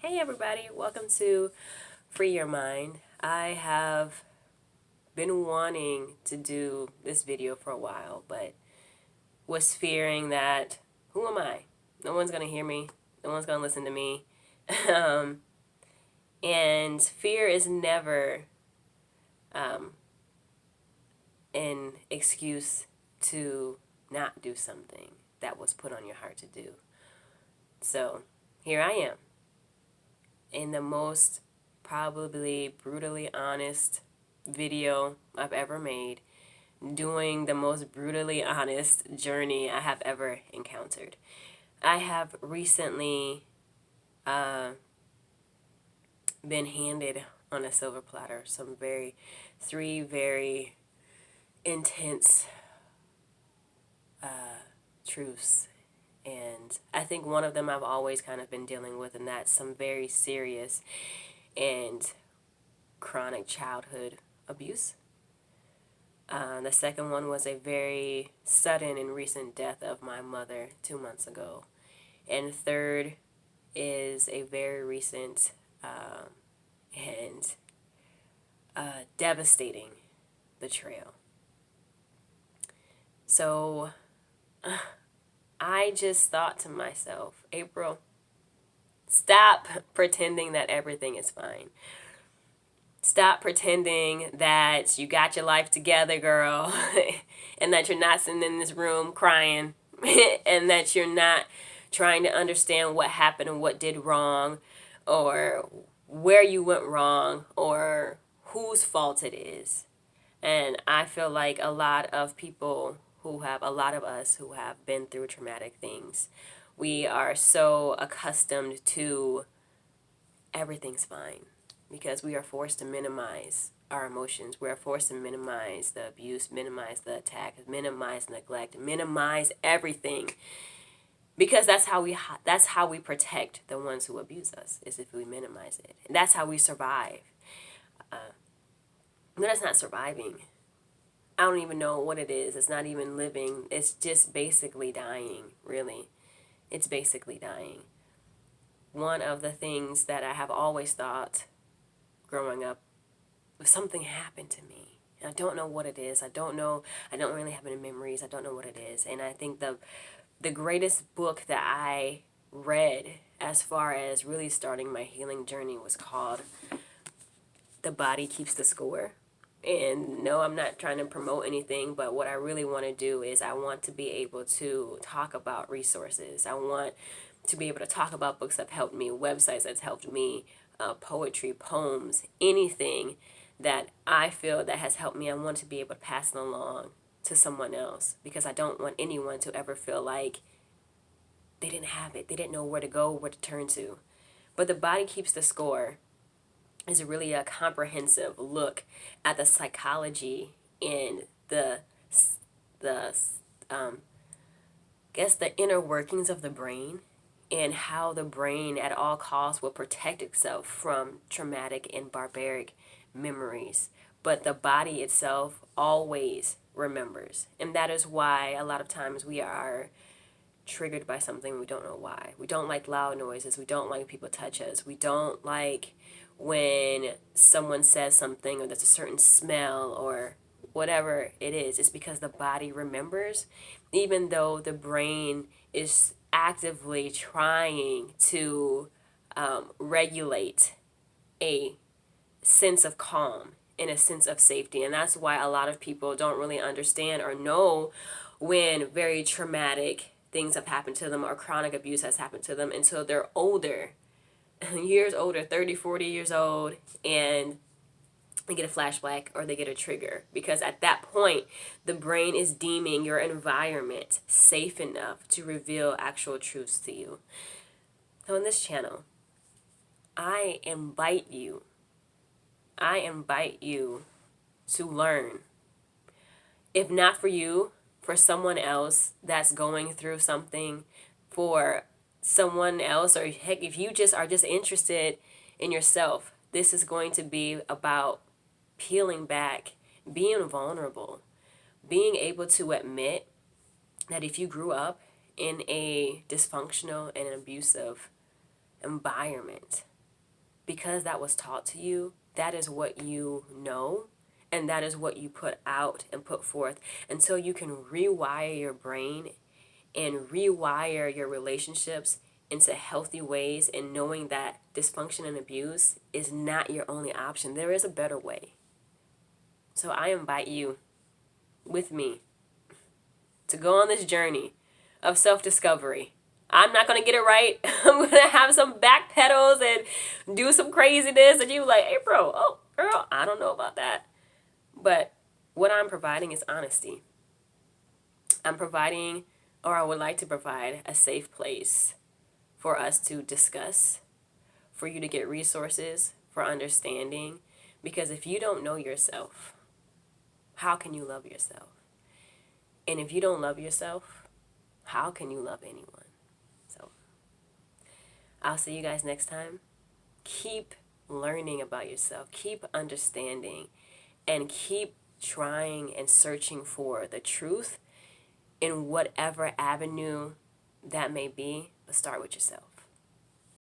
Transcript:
Hey everybody, welcome to Free Your Mind. I have been wanting to do this video for a while, but was fearing that, who am I? No one's going to hear me. No one's going to listen to me. um, and fear is never um, an excuse to not do something that was put on your heart to do. So here I am in the most probably brutally honest video I've ever made, doing the most brutally honest journey I have ever encountered. I have recently been handed on a silver platter three very intense truths. And I think one of them I've always kind of been dealing with, and that's some very serious and chronic childhood abuse. The second one was a very sudden and recent death of my mother 2 months ago. And third is a very recent and devastating betrayal. So I just thought to myself, April, stop pretending that everything is fine. Stop pretending that you got your life together, girl, and that you're not sitting in this room crying, and that you're not trying to understand what happened and what did wrong, or where you went wrong, or whose fault it is. And I feel like a lot of us who have been through traumatic things, we are so accustomed to everything's fine, because we are forced to minimize our emotions. We are forced to minimize the abuse, minimize the attack, minimize neglect, minimize everything, because that's how we protect the ones who abuse us, is if we minimize it. And that's how we survive. But that's not surviving. I don't even know what it is. It's not even living. It's just basically dying, really. It's basically dying. One of the things that I have always thought growing up was something happened to me. And I don't know what it is. I don't really have any memories. I don't know what it is. And I think the greatest book that I read as far as really starting my healing journey was called The Body Keeps the Score. And no, I'm not trying to promote anything, but what I really want to do is I want to be able to talk about resources. I want to be able to talk about books that have helped me, websites that's helped me, poetry, poems, anything that I feel that has helped me. I want to be able to pass it along to someone else, because I don't want anyone to ever feel like they didn't have it. They didn't know where to go, where to turn to. But The Body Keeps the Score is really a comprehensive look at the psychology and the inner workings of the brain, and how the brain at all costs will protect itself from traumatic and barbaric memories, but the body itself always remembers. And that is why a lot of times we are triggered by something we don't know why. We don't like loud noises. We don't like when people touch us. We don't like when someone says something, or there's a certain smell, or whatever it is. It's because the body remembers, even though the brain is actively trying to regulate a sense of calm and a sense of safety. And that's why a lot of people don't really understand or know when very traumatic things have happened to them, or chronic abuse has happened to them, until they're older, years older, 30, 40 years old, and they get a flashback or they get a trigger, because at that point the brain is deeming your environment safe enough to reveal actual truths to you. So in this channel, I invite you to learn. If not for you, for someone else that's going through something, for someone else, or heck, if you just are just interested in yourself, this is going to be about peeling back, being vulnerable, being able to admit that if you grew up in a dysfunctional and an abusive environment, because that was taught to you, that is what you know, and that is what you put out and put forth until you can rewire your brain and rewire your relationships into healthy ways, and knowing that dysfunction and abuse is not your only option. There is a better way. So I invite you with me to go on this journey of self-discovery. I'm not going to get it right. I'm going to have some back pedals and do some craziness. And you like, hey, bro, oh, girl, I don't know about that. But what I'm providing is honesty. I'm providing, or I would like to provide, a safe place for us to discuss, for you to get resources, for understanding. Because if you don't know yourself, how can you love yourself? And if you don't love yourself, how can you love anyone? So I'll see you guys next time. Keep learning about yourself. Keep understanding. And keep trying and searching for the truth in whatever avenue that may be. But start with yourself.